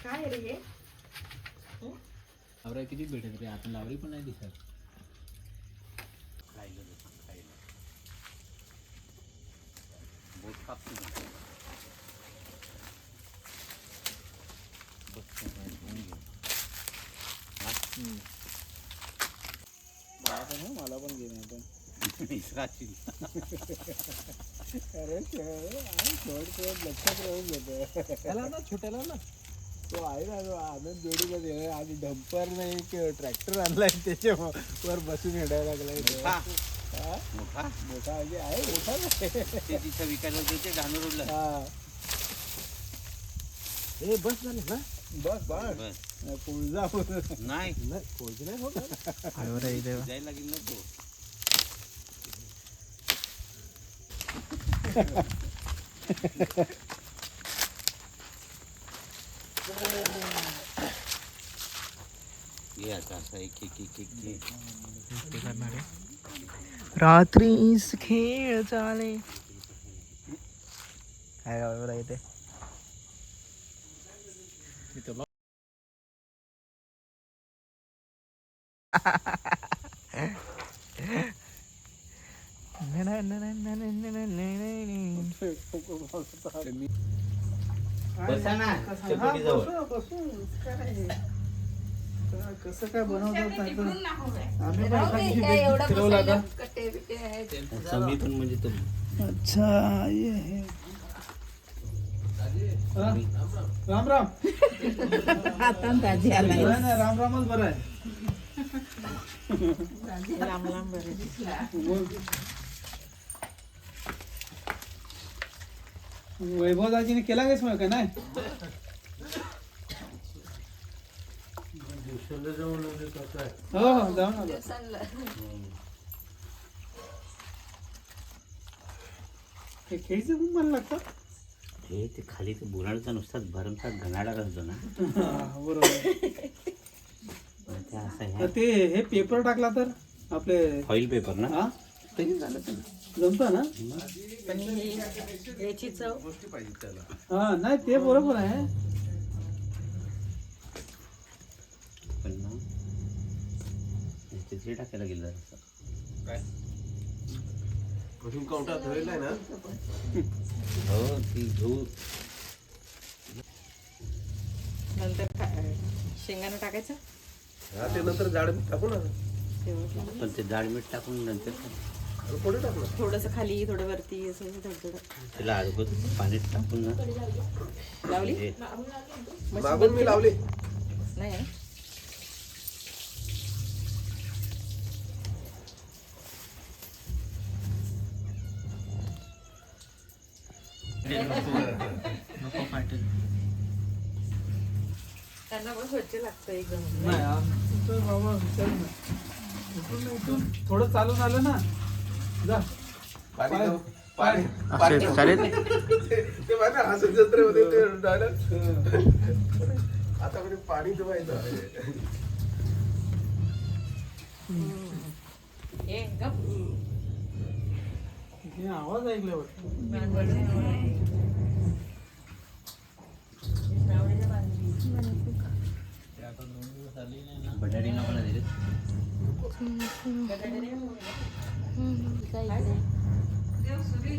काय रे हे? लावरा किती भेटत रे, आता लावरी पण नाही दिसत. बोट कापतो मला पण घेणे आपण अरे लक्षात राहून जातं त्याला ना छोट्याला ना तो आहे ना तो आनंद जोडीमध्ये आणि डंपर नाही ट्रॅक्टर आणलाय त्याच्या वर बसून येडायला लागलाय. मोठा मोठा म्हणजे आहे मोठा ते तिथं विकायला होते धानू रोडला. हा हे बस झालं ना. बस बस कोळजा नाही कोळजी नाही होत जायला लागेल ना तो. रात्रीस खेळ चाले काय गावावर आहे ते. कसं काय बनवतात म्हणजे तो. अच्छा ये है. राम राम. आता दाजी आलाय. राम रामच बरं आहे. लांब लांब वैभव दाजीने केला काहीच मग का नाही. हो हो जाऊन आलो. हे खेळीचे खूप मन लागतात. हे ते खाली ते बोलाडचा नुसताच भरमसाठ घनाडा घालतो ना. बरोबर. ते हे पेपर टाकला तर आपले फॉईल पेपर ना. हा तरी झालं जमतं ना. पण याची चव हा नाही ते बरोबर आहे. पण ना ते टाकायला गेलं काय काउंटर धरलाय ना. हो ती घेऊ नंतर शेंगानं टाकायचं. हा ते नंतर जाड मीठ टाकू ना. पण ते जाड मीठ टाकून नंतर थोडं टाकलं थोडंसं खाली थोडं वरती असं थोडं त्याला अगोदर पाणी टाकून ना लावली. मागून मी लावली नाही नको फाटेल. त्यांना पण स्वच्छ लागतं एकदम. नाही बाबा विचार ना. थोडं चालून आलं ना जा चालेल. ते माझ्या हसून जत्रेमध्ये ते आता म्हणजे पाणी धुवायचं. आवाज ऐकल्यावर बटाटी नको ना दिले.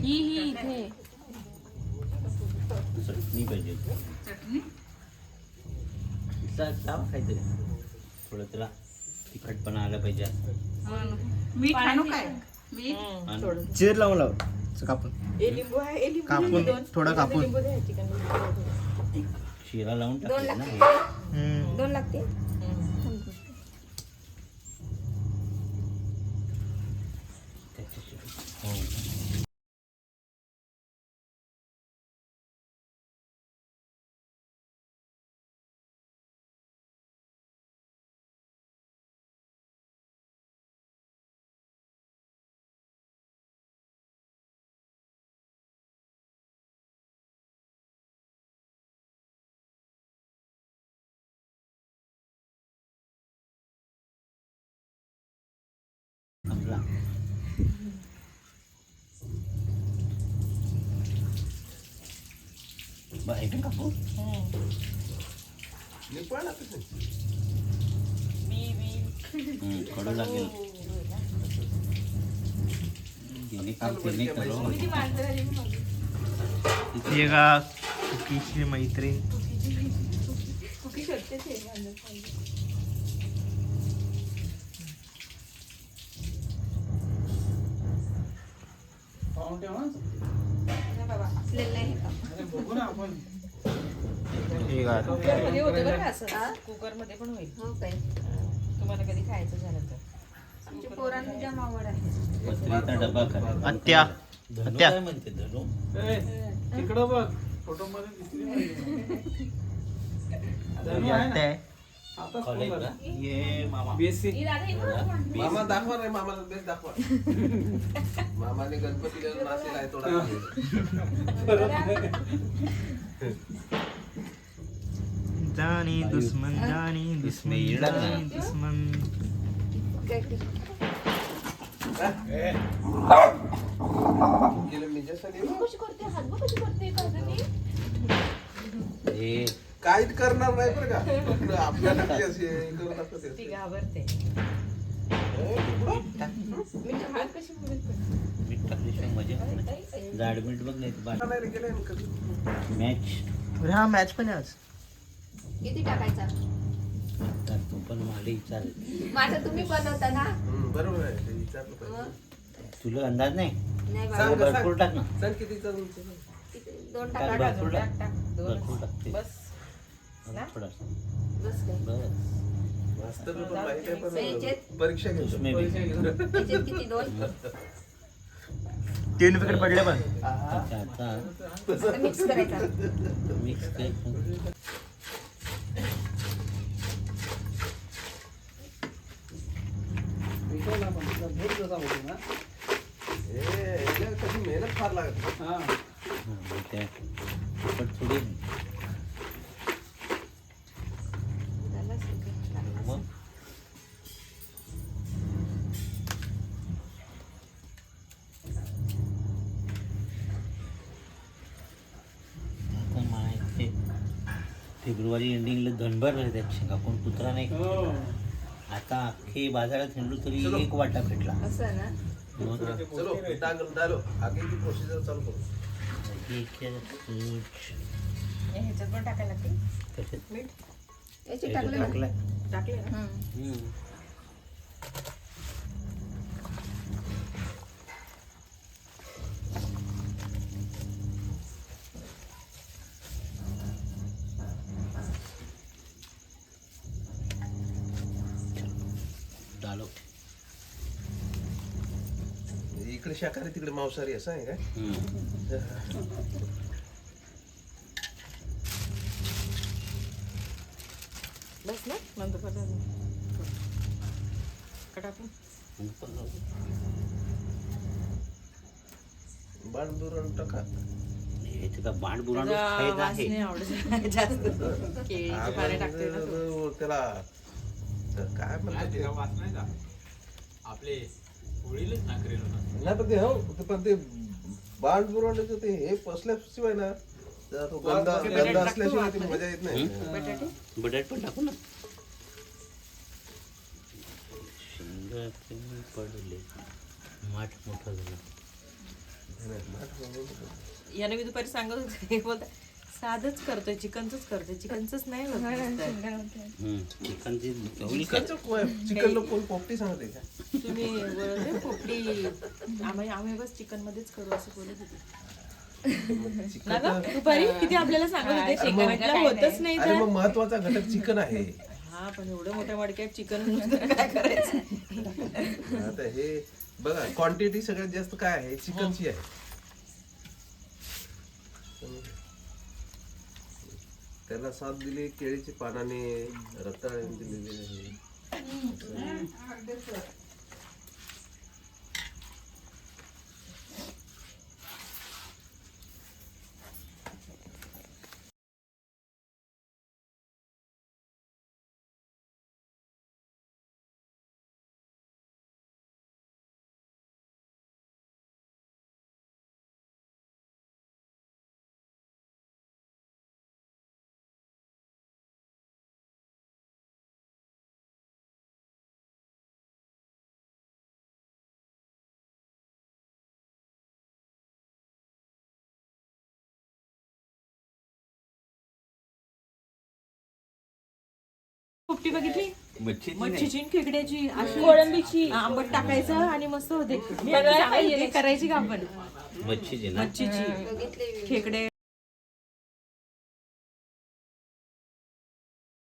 ही इथे चटणी पाहिजे. काहीतरी थोडं त्याला तिखटपणा आला पाहिजे. मीठ आणू काय. चीर लावून लाव कापून लिंबू आहे. कापून थोडा कापून शिरा लावून टाकले ना. 2 लागते. ना. बाहेर कापू कडू लागेल. गेली काम त्यांनी करो. ये का कुकीची मैत्रीण. हे का कुकर मध्ये पण होईल. हो काय तुम्हाला कधी खायचं झालं तर. आमच्या पोरांना जाम आवड आहे. पत्रीचा डबा करा. आत्या धनु आत्या. काय म्हणते धनु? तिकडं बघ फोटो मध्ये दिसली नाही. ही आत्या आहे. आता कॉलेज का? ये मामा. बीएससी मामा दाखवा रे, मामाला बेस दाखवा. मामाने गणपतीला नाचलेला आहे थोडा. जानी दुश्मन जानी दुश्मन येडा का? जानी दुश्मन. गेलं मी जसं कशी करते हात बघ कशी करते हे काहीच करणार नाही बरं का. फक्त आपल्याला ती अशी करू नका ते. ती घाबरते. हात कशी मीठ टाकल्याशिवाय मजा येत नाही. जाड मीठ बघ नाही तर नाही रे, गेलंय ना कधी. मॅच अरे हा मॅच पण आहे आज. किती टाकायचा तर तू पण मला विचार. माझं तुम्ही बनवता ना बरोबर आहे, ते विचारलं पाहिजे. तुला अंदाज नाही नाही सांग बाबा गं, भरपूर टाक ना. सांग कितीचा तुमचं? किती? दोन टाक टाका भरपूर टाक. टाक, दोन. भरपूर टाकते. बस. थोडा बस काय बस. वास्तव्य पण माहिती आहे, पण याच्यात- परीक्षा उसमें घेतो. भी. त्याच्यात किती दोन 3 विकेट पडले पण. आता मिक्स करायचा मिक्स कर. विषय ना पण तुझा भेट जसा होतो ना. याला कधी मेहनत फार लागत नाही. हा मग त्या पण थोडी मग आता माहिती फेब्रुवारी एंडिंगला धनभर राहतात शेंगा. कोण कुत्रा नाही. हो आता अख्खी बाजारात हिंडू तरी एक वाटा भेटला. असं ना मग चलो डालो आगे की प्रोसिजर चालू करू. एक ह्याच्यात पण टाकायला लागते. कशात याचे टाकले ना टाकलाय. टाकले ना. हम्म. डालो. इकडे शाकाहारी तिकडे मांसाहारी असं आहे काय? बस ना नंतर का टाकू. बांधुरण टाका. हे तर बाण बुराण त्याचा फायदा वास आहे. नाही आवडत जास्त. केळीची पाने टाकते ना तो. त्याला काय म्हणतात ते? आपले होळीलाच नाकरेल होता. नाही पण ते हो पण ते बाण बुरवण्याचं ते हे पसल्याशिवाय ना त्याला तो गंध असल्याशिवाय ती मजा येत नाही. बटाटे. बटाट पण टाकू ना. शेंगा कमी पडले. माठ मोठा झाला. याने मी दुपारी सांगत होते. हे बोलता साधच करतोय चिकनच करतोय चिकनच नाही होत नुसतं. चिकनची चिकन कोण पोपटी सांगते का? तुम्ही बोलते पोपटी आम्ही बस चिकन मध्येच करू असं बोलत होते ना गं? दुपारी किती आपल्याला सांगत होते शेंगा म्हटलं होतच नाही अरे तर. मग महत्वाचा घटक चिकन आहे. हा पण एवढं मोठ्या मडक्यात चिकन काय करायचं. आता हे बघा क्वांटिटी सगळ्यात जास्त काय आहे चिकनची आहे. त्याला साथ दिली केळीची पानाने रताळ्याने दिलेली आहे. पोपटी बघितली मच्छीची मच्छीची आणि खेकड्याची अशी कोळंबीची आंबट टाकायचं आणि मस्त होते ते करायची का आपण मच्छीची ना मच्छीची खेकडे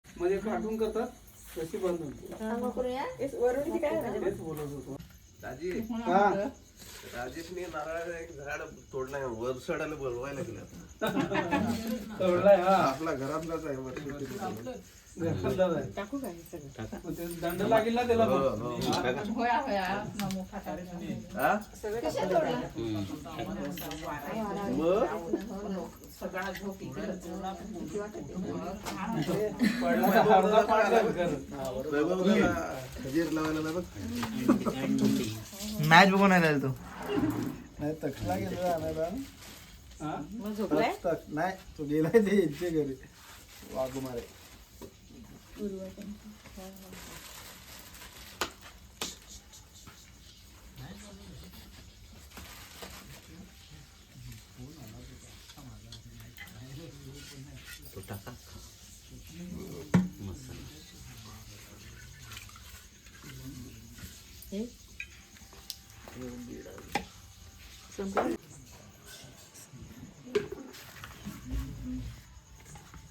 मध्ये काढून करतात कशी बनवून तेच बोलत होतो दाजी हा राजेशने नारळाचं एक झाड तोडलाय वरसडाला बोलवायला गेलं तोडलाय हा आपला घरातलाच आहे वरसड घरातलाच आहे. टाकू काय हे सगळं मग ते दंड लागेल ना त्याला पण. हा? पडला तर अर्धा पाडला घर. खजीर लावायला ना बघ मॅच बघून आलेला तो. नाही तक्षला गेलो आणायला हा? मग झोपलाय नाही तो गेलाय ते यांच्या घरी वाघमारे तो टाका मसाला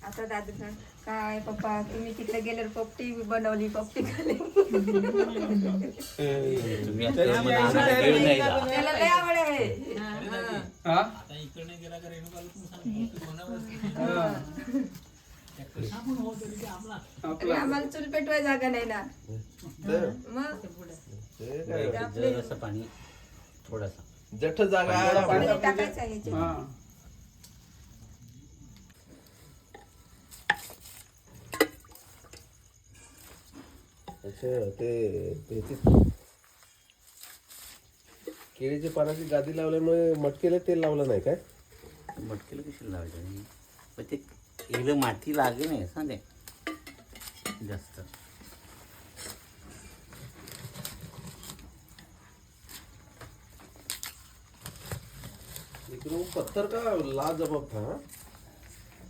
आता दादू म्हण, काय पप्पा तुम्ही तिकडे गेल्यावर पोपटी बनवली पोपटी खाली तुम्ही आता मध्ये आम्हाला वेळ नाही का? त्याला लय आवड आहे हा आता इकडे गेला का रेणुकाला पण सांगतो अरे आम्हाला चूल पेटवाय जागा नाही ना मग जरासं पाणी थोडासा जठ जागा पाणी टाकायचं आहे याच्यात. हा अच्छा ते केळीच्या पानाची गादी लावल्यामुळे मटकेला तेल लावलं नाही काय मटकीला कशी लावायचं पण ते एकदा माती लागे नाही सांग जास्त लेकिन वो पत्थर का लाजवाब था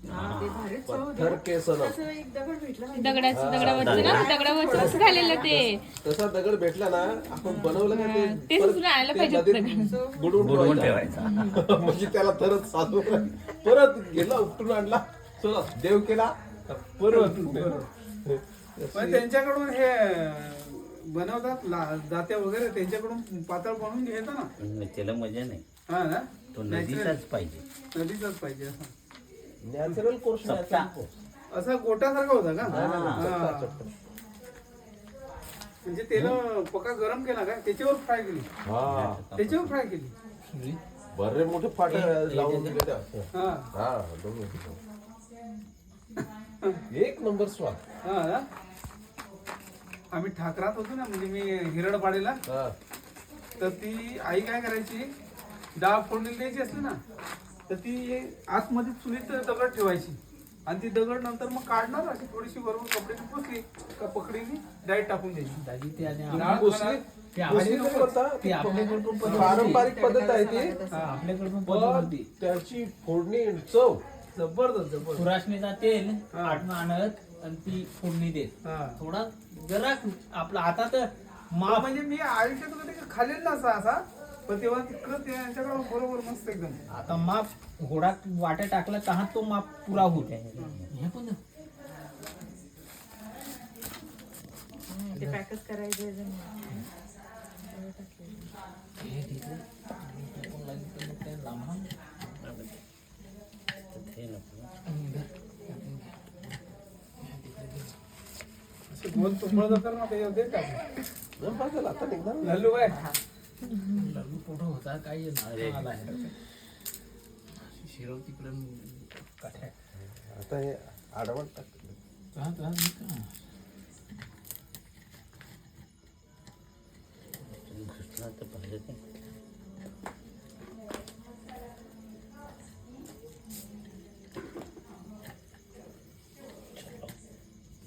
हाँ? ते भारीच चव होतं. पत्थर के सनम असं एक दगड भेटला माहिती दगडावरचं ना दगडावरचं कसं झालेलं ते तसा दगड भेटला ना आपण बनवलं का ते तेच परत तुला आणायला ते पाहिजे नदीत बुडवून बुडवून ठेवायचा. ठेवायचा म्हणजे त्याला तरच साधू परत गेला उपटून आणला चला देव केला परत पण त्यांच्याकडून हे बनवतात दात्या वगैरे त्यांच्याकडून पातळ बनवून घ्यायचं ना नाही, त्याला मजा नाही हा ना तो नदीचाच पाहिजे नदीचाच पाहिजे असं नॅचरल कोर्स चपटा. असा गोटासारखा होता का हा. हा. म्हणजे त्यानं पक्का गरम केला काय त्याच्यावर फ्राय केली हा त्याच्यावर फ्राय केली बरे मोठे फाट लावून दिले त्या हा हा बघू. एक नंबर स्वाद हा ना आम्ही ठाकरात होतो ना म्हणजे मी हिरडपाडीला हा तर ती आई काय करायची डाळ फोडणी द्यायची असते ना तर ती आतमध्ये चुलीत दगड ठेवायची आणि ती दगड नंतर मग काढणार अशी थोडीशी बरोबर कपड्याची पुसली का पकडीने डायरेक्ट टाकून द्यायची डाळ पुसली पुसली नाही होता. पारंपरिक पद्धत आहे ती आपल्याकडून पण त्याची फोडणी चव जबरदस्त जबरदस्त खुरासणीचा तेल आटून आणत आणि ती फोडणी देत हा थोडा जरा आपला आता तर मा म्हणजे मी आयुष्यात कधी खाल्लेला नसा असा पण तेव्हा तिकडं त्यांच्याकडे बरोबर मस्त एकदम आता माप घोडा वाट्या टाकला तर तो माप पुरा होत आहे हे पण ते पॅकच करायचं ते नको. गोल तुंबळ कर ना त्याच्यावर दे टाकून. बघाल आता निघणार लल्लू काय फोटो होता काही शिरव तिकडं काठ्या आता हे आडवण टाकलं घुसला तर पाहिजे ते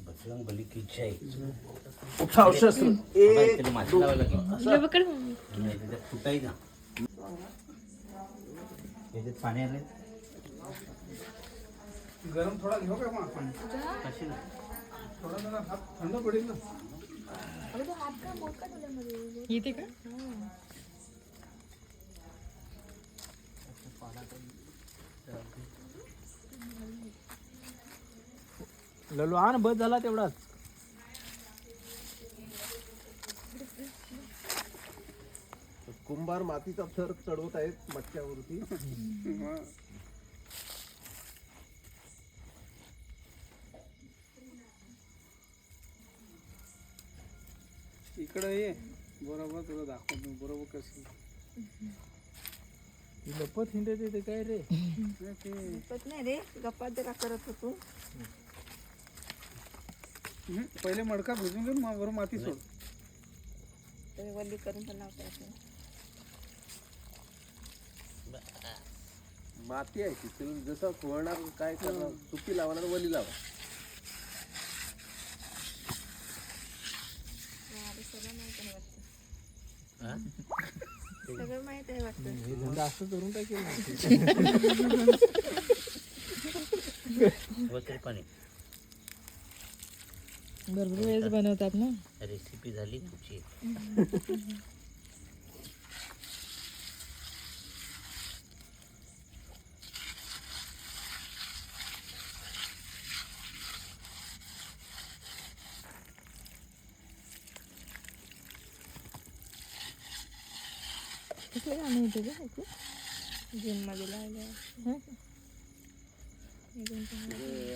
बजरंग बली की जय उठाव शस्त्र त्याला माती लावायला लागेल तुला पकड नाही त्याच्यात फुटाई ना याच्यात पाणी आले गरम थोडा घेऊ का मग आपण कशी थोडा जरा हात थंड पडेल ना. येते का ललू हा ना बस झाला तेवढाच. कुंभार मातीचा थर चढवत आहेत मटक्यावरती. इकडे ये बरोबर तुला दाखवतो बरोबर कसं लपत हिंडत येते काय रे. दिसत नाही रे गप्पा जरा करत होतो. पहिले मडका भिजून घेऊन मग बरोबर माती सोड. तर वल्ली करून पण लावता येते. माती आहे ती तुम्ही जसं खोळणार काय करणार सुकी लावणार वली लावा. सगळं माहित आहे वाटतं. हा? सगळं माहित आहे वाटतं. हे धंदा असं करून काय केलं. वगैरे पाणी भरपूर वेळेस बनवतात ना. रेसिपी झाली तुमची. कसलं गाणं येते का ऐकू? जिम मध्ये लावलं.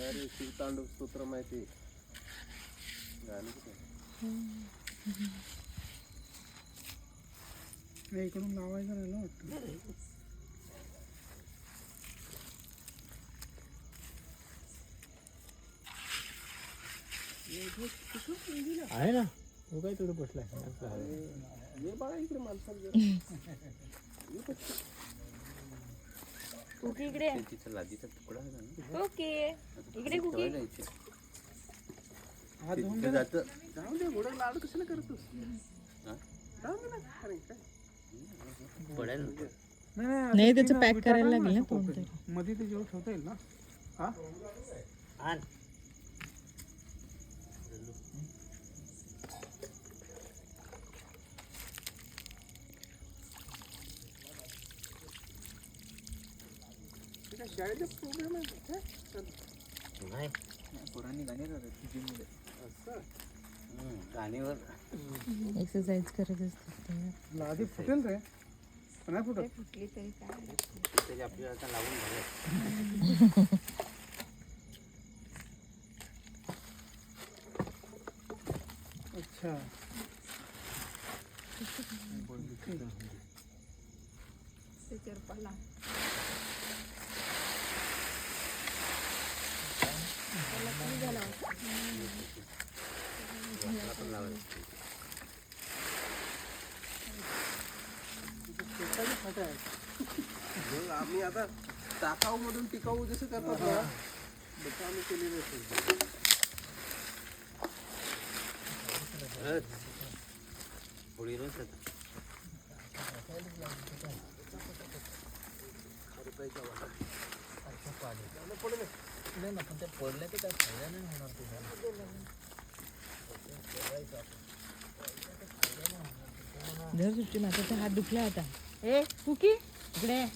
अरे शिवतांडव स्तोत्र माहिती गाणं कुठे? इकडून लावायचं नाही ना वाटतं. आहे ना तो काय थोडं बसलाय. ये बघा इकडे माणसाला कुकी इकडे तिचा लादीचा तुकडा आहे ना. ओके इकडे कुकी. तळायला यायचे. हात धुवून तिथे जातं. जाऊ दे घोडा लाड कशाला करतोस. हा? जाऊ दे ना. अरे काय पडायला नको. नाही त्याचं पॅक करायला लागेल ना कोणतरी. मध्ये ते जेव्हा ठेवता येईल ना. हा आण. शाळेचा प्रोग्राम आहे. नाही पोरांनी गाणे गातात जिम मध्ये. गाणीवर एक्सरसाइज करत असतात. लादी फुटेल रे नाही ते फुटत. फुटली तरी काय. त्याची आपल्याला आता लावून झालं. अच्छा त्याच्यावर पडला. मग आम्ही आता टाकाऊ मधून टिकाऊ जसं करतात ना तसं आम्ही केलेलं असेल. थोडी रोज आता. धर सुट्टी माझा हात दुखला आता. ए कुकी इकडे ये.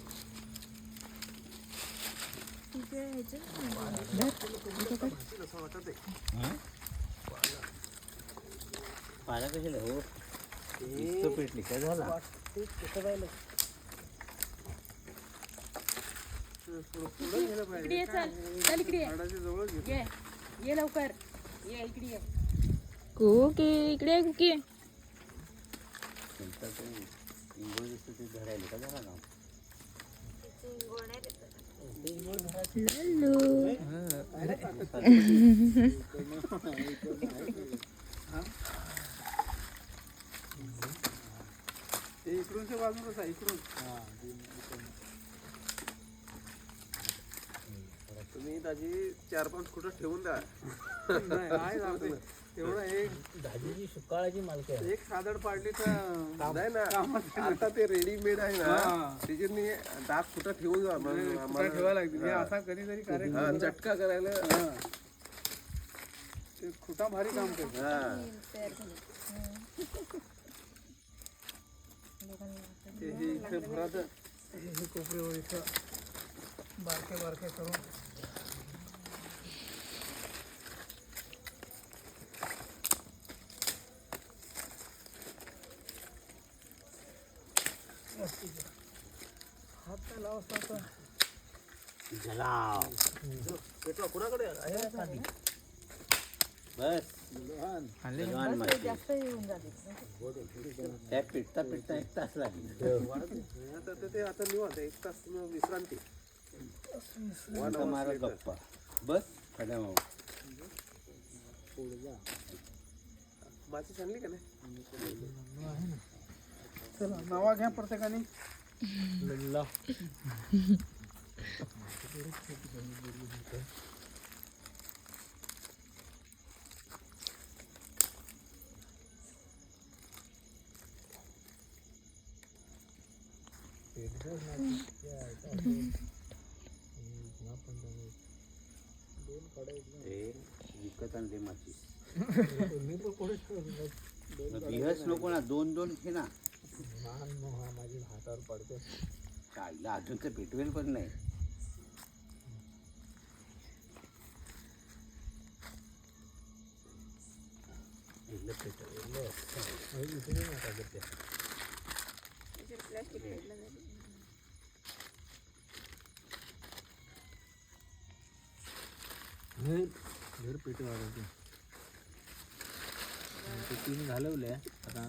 पाला कशाला हो. नुसतं पेटली काय झाला. इकडे ये, चल चल इकडे ये. ये लवकर ये इकडे ये. कुकी इकडे ये कुकी. इंगोळ दिसतं ते धरायला का झाला ना. ते इकडूनच्या बाजूलाच आहे इकडून. तुम्ही त्याची 4-5 फुटं ठेवून द्या. नाही आहे जाऊ दे. तेवढं एक दाजीची सुकाळाची मालकी आहे. एक सादड पाडली तर नाही ना आता ते रेडीमेड आहे ना त्याच्यानी 10 फुटं ठेवून जा. कुठं ठेवायला लागते. हे असा कधीतरी कार्यक्रम चटका करायला ते खुटा भारी काम करतो. ते हे इथे भरात हे कोपऱ्यावर इथं बारके करून हात नाही लावत आता. जलाव पेटवा कुणाकडे आहे? बस जवान माती. त्या पिटता पिटता 1 तास लागेल. आता निवांत 1 तास विश्रांती. आता मारा गप्पा बस खड्या मावा. माची आणली का नाही? चला नावा घ्या प्रत्येकाने. ते विकत आणले माती. बिहस नको ना 2-2 घे ना. माझी हातावर पडते. कायला अजून तर पेटवेल पण नाही. पेट वाढवते. 3 घालवले आता.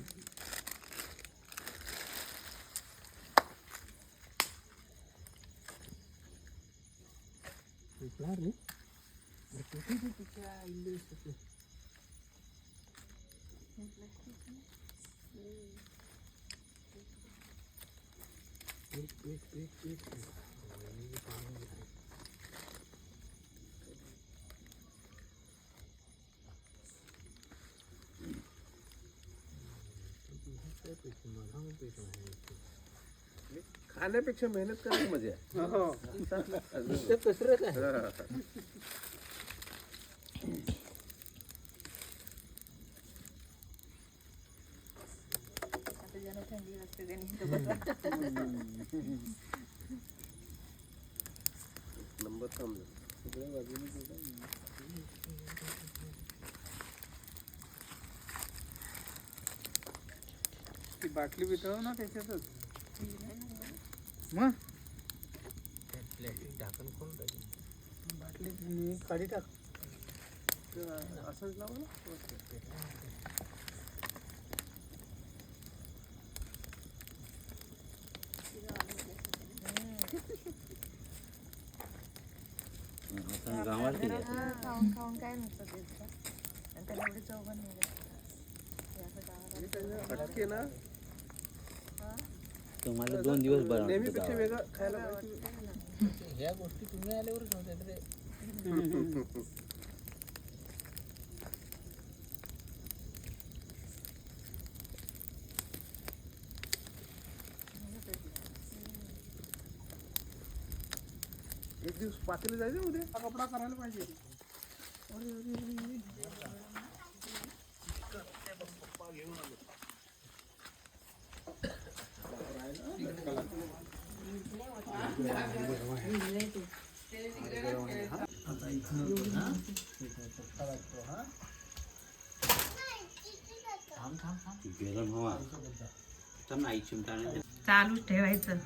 खाण्यापेक्षा मेहनत करायची मजा आहे. कसरत आहे. थंडी वाजते त्यांनी. नंबर थांब. ती बाटली वितळव ना त्याच्यातच. मग ढाकण खोल बाटली काढी टाक. असंच लावलं. गावात खाऊन खाऊन काय नुसतं त्याचं. आणि त्याला एवढी चव पण नाही लागत. फटके ना तुम्हाला 2 दिवस बरं नेहमीपेक्षा वेगळं खायला पाहिजे. ह्या गोष्टी तुम्ही आल्यावरच होत्या रे. एक दिवस पातेले जायचं उद्या. हा कपडा करायला पाहिजे. गरम हवा तर नाही चिमटाने चालूच ठेवायचं.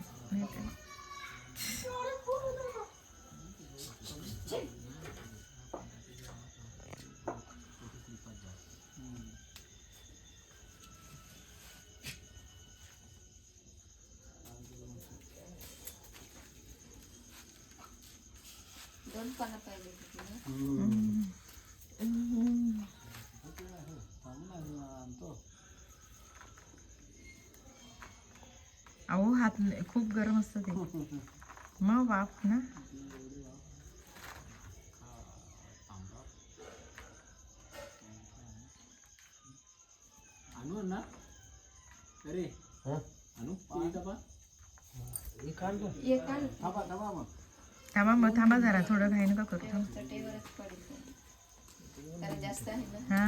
दोन पानं पाहिजे तिथे. अहो हात खूप गरम असतं ते. मग वाफ ना. आणू ना अरे आणू पोळीचा पा. एक आण. थांबा मग थांबा जरा थोडं घाई नका करू. थांब. चटेवरच पडेल. कारण जास्त आहे ना. हा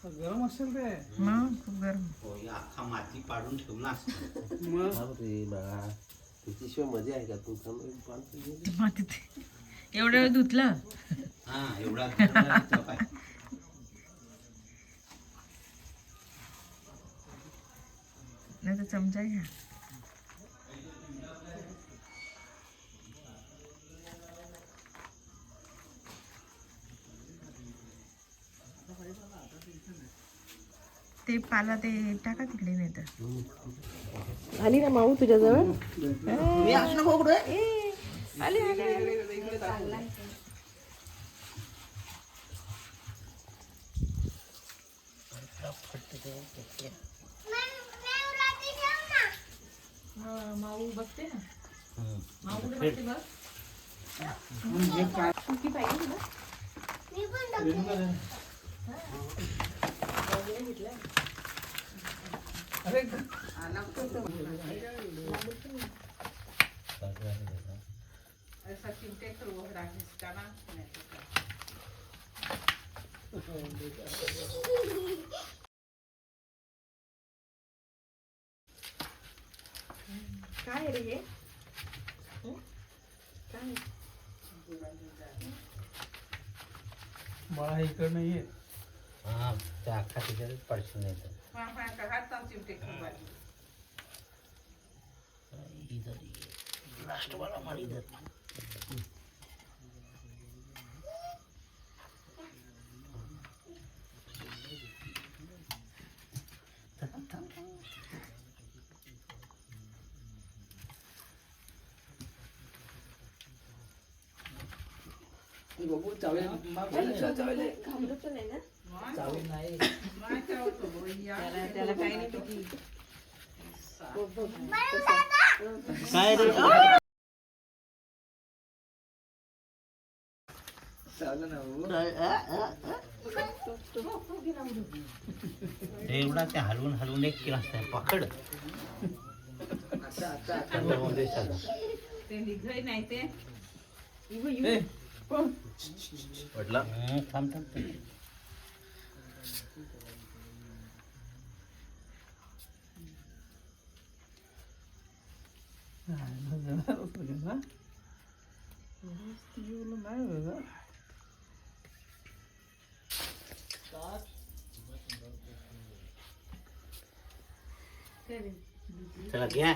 गरम असेल ते मग खूप गरम. हो, या अख्खा माती पाडून ठेवला असतो. मग बापरे बाळा त्याच्याशिवाय मजा आहे का तू मातीत एवढ्या वेळ धुतलं. हा एवढा धुतला तर काय. नाही तर चमचा घ्या. ते पाला ते टाका तिकडे नाही तर. आली ना माऊ तुझ्याजवळ. आली माऊ बघते ना. माऊ कुठे बघते बघ. कुकी पाहिजे तुला? अरे काय रे हे? बाळा इकडं नाहीये. हा त्या अख्खा त्याच्यातच पडशील नाही तर. इधर लास्ट वाला मार इधर. त्याला काही नाही पिकी. काय रे एवढा ते हलवून हलवून एक केला असता पकड. ते निघाय नाही ते. पडला थांब थांब थांब. नाही वेगळं. चला घ्या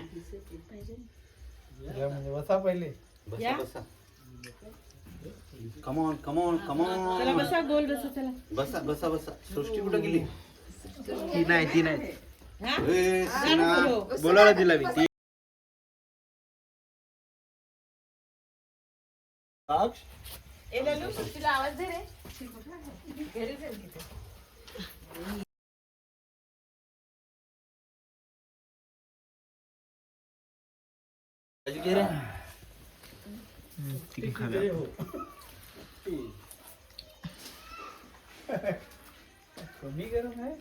म्हणजे बसा पहिले. बसा बसा. Come on come on come on. बसा गोल बसा चला. बसा बसा बसा. सृष्टी कुठं गेली? ती नाही ए, सीना. बोलायला दिला मी ती. ए लल्लू तिला आवाज दे रे. घरी चल तिथे. कमी गरम आहे.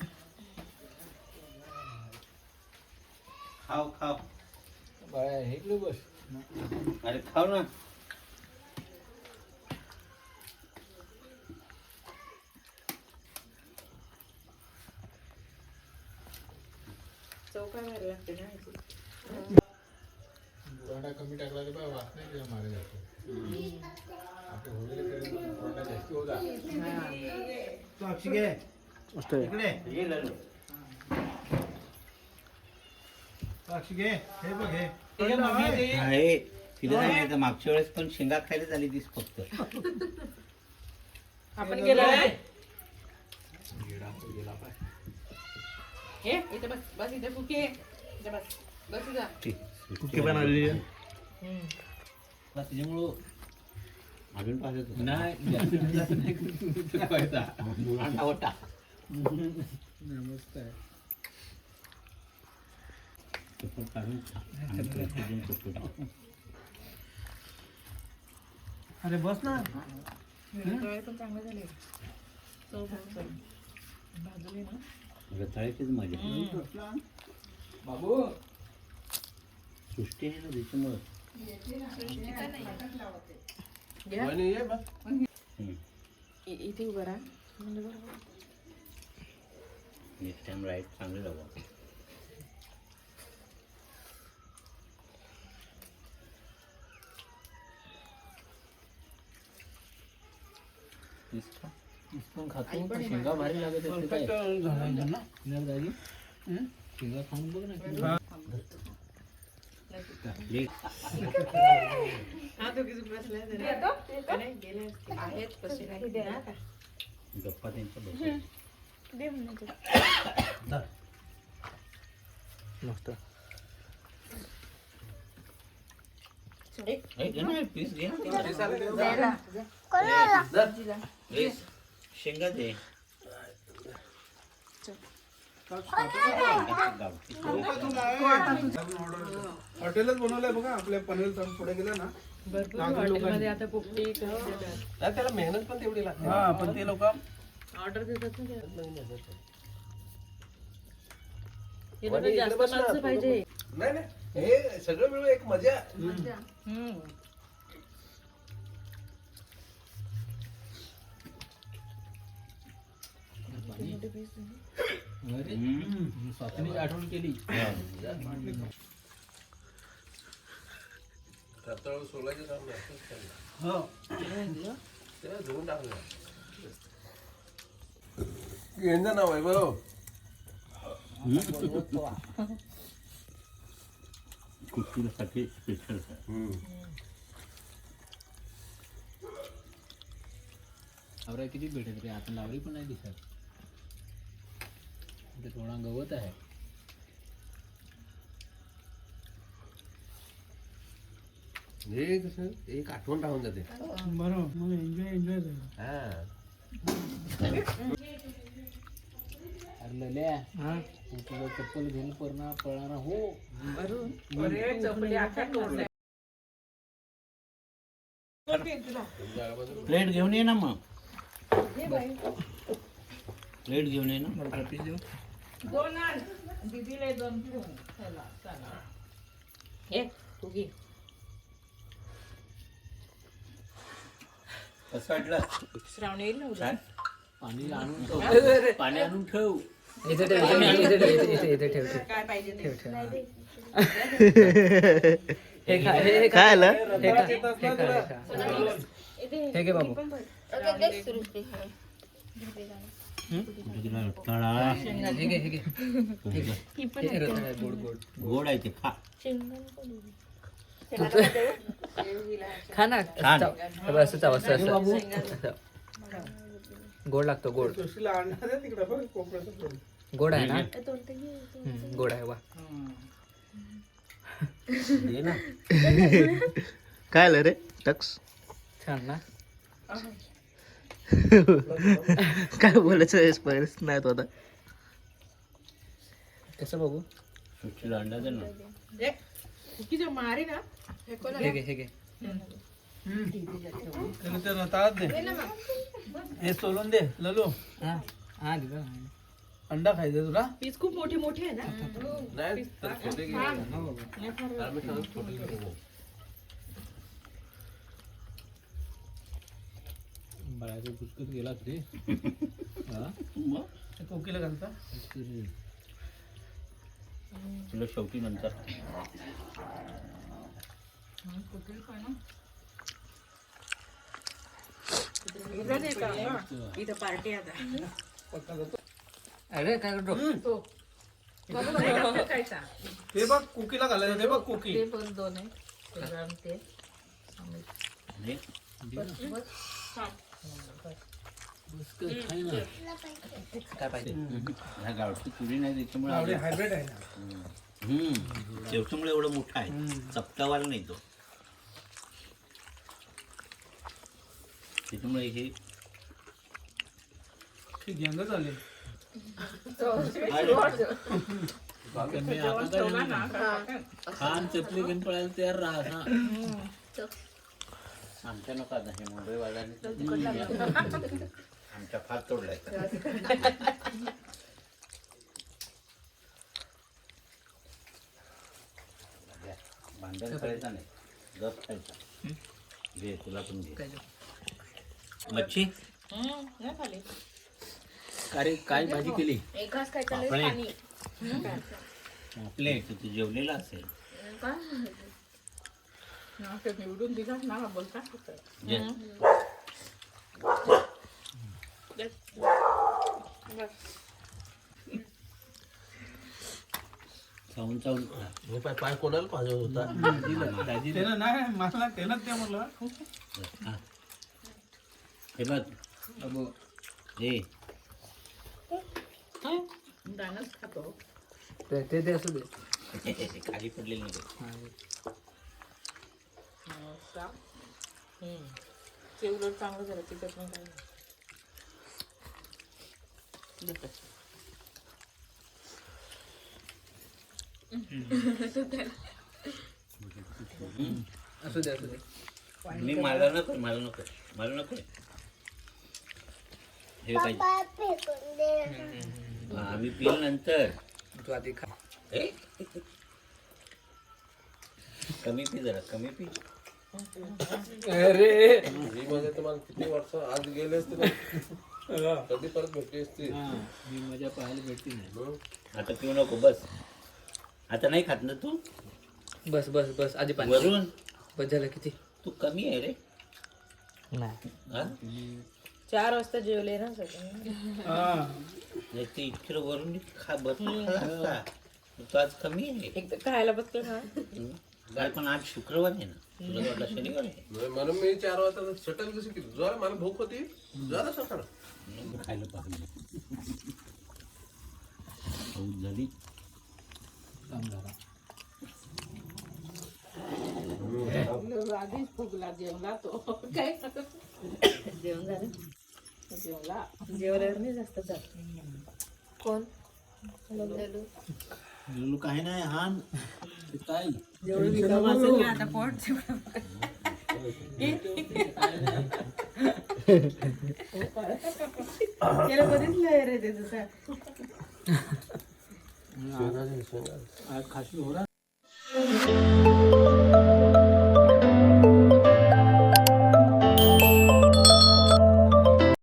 खाओ खाओ. बाळा इकडे बस. अरे खाओ ना. चौका मारायला लागते ना ह्याची. बुराडा कमी टाकला तर वास नाही किंवा मारे जातो. आता होईल बुराडा जास्ती होता. तू अक्षी घे. इकडे ये लल्लू. साक्षी घे हे बघ हे आहे तिला सांगितलं मागच्या वेळेस पण शेंगा खायला झाली तीस फक्त. आपण गेलो हे इथे बस बस इथे फुके. इथे बस बस जा. कुकी बनवली त्याच्यामुळं अजून पाहिजे नाही मुलांना होता. मस्त आहे. काढून खा. आणि प्रतिदिन चटणी टाक. अरे बस ना. डोळे पण चांगले झाले. चव पण भाजली ना. रताळ्याचीच मजा. बाबू सृष्टी आहे ना त्याच्यामुळं. वहिनी ये बा. इथे उभं राहा. नेक्स्ट टाइम राईट चांगले जाऊ. पण खातो पण शेंगा भारी लागत असते काय नाही दाजी शेंगा खाऊन बघ ना. आहेत कसे नाही गप्पा त्यांच्या बघ. मस्त प्लीज घे शेंगा दे. हॉटेलच बनवलंय बघा आपल्या पनवेल पुढे गेलं ना भरपूर हॉटेलमध्ये आता पोपटी नाही, त्याला मेहनत पण तेवढी लागते. हा पण ते लोक ऑर्डर देतात ना. हे लोकं इकडे जास्त बस ना, माणसं पाहिजे. नाही नाही हे सगळं मिळून एक मजा. स्वतःने आठवण केली. रताळू सोलायचे सामने असंच केलं. हो त्याला धुवून टाकलं. यांचं नाव आहे बरोबर. कुस्तीसाठी स्पेशल आवरा किती भेटत रे आता लावली पण नाही दिसत. थोडा गवत आहे. हे कसं एक आठवण राहून जाते. बरोबर मग एन्जॉय हा अरे लल्या तुझं चप्पल घेऊन पळणार हो. प्लेट घेऊन ये ना मग. प्लेट घेऊन ये ना. कसं वाटलं श्रावण येईल ना उद्या. पाणी आणून ठेव. पाणी आणून ठेव. इथे ठेव. काय पाहिजे ते. काय आलं हे घे बाबू. तळा हे घे गोड गोड गोड आहे ते खा. खा ना. गोड लागतो. गोड सुशीला आणणार आहे तिकडे बघ कोपऱ्याचं. गोड आहे ना. गोड आहे वा. दे ना. काय आलं रे टक्स. छान ना. काय बोलायचं स्पर्स नाही तो आता. कसं बघू. सुशीला अंडा दे ना. कुकीचं मारी ना. हे घे. त्याला ते रताळात दे. हे सोलून दे ललू. हा दिला. अंडा खायचं तुला. पीस खूप मोठी मोठी आहे ना. नाही तर छोटे घे. आम्ही सगळं छोटे घेऊ. बाळाचं पुष्कळ गेला तरी कोकीला घालता. तुला शेवटी नंतर इथं पार्टी आता. अरे काय करतो. हे बघ कोकीला घालायचं. ते बघ कोकी. दे. काय पाहिजे. ह्या गावठी चुरी नाही त्याच्यामुळे हायब्रिड आहे ना. त्याच्यामुळे एवढं मोठं आहे. चपटावाला नाही तो. त्याच्यामुळे हे गँग झाले. खान चपली घेऊन पळायला तयार राहा. आमच्या नको आता हे मुंबईवाल्यांनी आमच्या फार तोडलाय. भांडण करायचं नाही. रस खायचा घे तुला पण घे मच्छी नाही खाली अरे काय भाजी केली एक घास खायचा लय बापरे. पाणी आपले तू जेवलेला असेल ते निवडून दिलास ना बोलता जे. चावून चावून खा. हे पाय कोणाला पाहिजे होता त्यानं नाही मला त्यानंच ते म्हणलं हा. हे बघ हे दानच खातो ते असू दे खाली पडलेली नाही ते उलट चांगलं झालं तिखट पण काय असू दे मी मला नको हे पाहिजे आम्ही पिल नंतर तू आधी खा ए? कमी पी जरा कमी पी अरे ही मध्ये तुम्हाला किती वर्ष आज गेले असते ना कधी परत भेटली असती मी मजा पाहायला भेटती नाही आता पिऊ नको बस आता नाही खात ना तू बस बस बस आधी पाणी वरून बस झालं किती तू कमी आहे रे नाही हा? 4 वाजता जेवले ना सगळे नाही ते इतकं वरून खा भरपूर खाल्ला असता. तू आज कमी आहे एकदा खायला बसतो ना काय पण आज शुक्रवार आहे ना तुला वाटलं शनिवार आहे नाही, म्हणून मी 4 वाजता शटल कशी केली जरा मला भूक होती जरा सकाळ खायला पाहिजे पाऊस झाली आधीच फुगला जेवला तो काय जेवण झालं जेवला जेवल्यावर नाही जास्त जात कोण लुलू काही नाही हा काय जेवढं विक्रम असेल ना आता पोट त्याला कधीच लहर येते तसा आज खाशी हो